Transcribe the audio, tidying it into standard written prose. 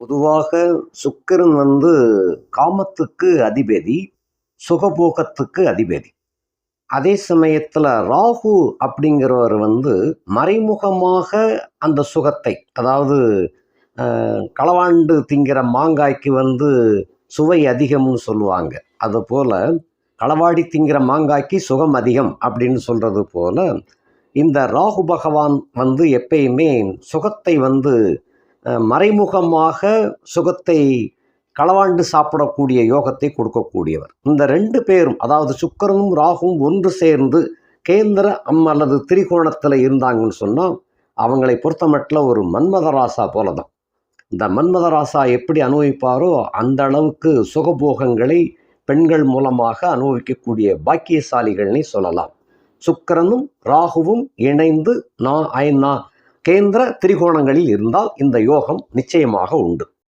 பொதுவாக சுக்கிரன் காமத்துக்கு அதிபதி, சுகபோகத்துக்கு அதிபதி. அதே சமயத்தில் ராகு அப்படிங்கிறவர் மறைமுகமாக அந்த சுகத்தை, அதாவது களவாண்டு திங்கிற மாங்காய்க்கு சுவை அதிகம்னு சொல்லுவாங்க. அதுபோல் களவாடி திங்கிற மாங்காய்க்கு சுகம் அதிகம் அப்படின்னு சொல்கிறது போல் இந்த ராகு பகவான் எப்பயுமே சுகத்தை மறைமுகமாக சுகத்தை களவாண்டு சாப்பிடக்கூடிய யோகத்தை கொடுக்கக்கூடியவர். இந்த ரெண்டு பேரும், அதாவது சுக்கிரனும் ராகுவும் ஒன்று சேர்ந்து கேந்திர அல்லது திரிகோணத்தில் இருந்தாங்கன்னு சொன்னால் அவங்களை பொறுத்தமட்டில் ஒரு மன்மதராசா போல தான். இந்த மன்மதராசா எப்படி அனுபவிப்பாரோ அந்த அளவுக்கு சுகபோகங்களை பெண்கள் மூலமாக அனுபவிக்கக்கூடிய பாக்கியசாலிகள்னே சொல்லலாம். சுக்கிரனும் ராகுவும் இணைந்து கேந்திர திரிகோணங்களில் இருந்தால் இந்த யோகம் நிச்சயமாக உண்டு.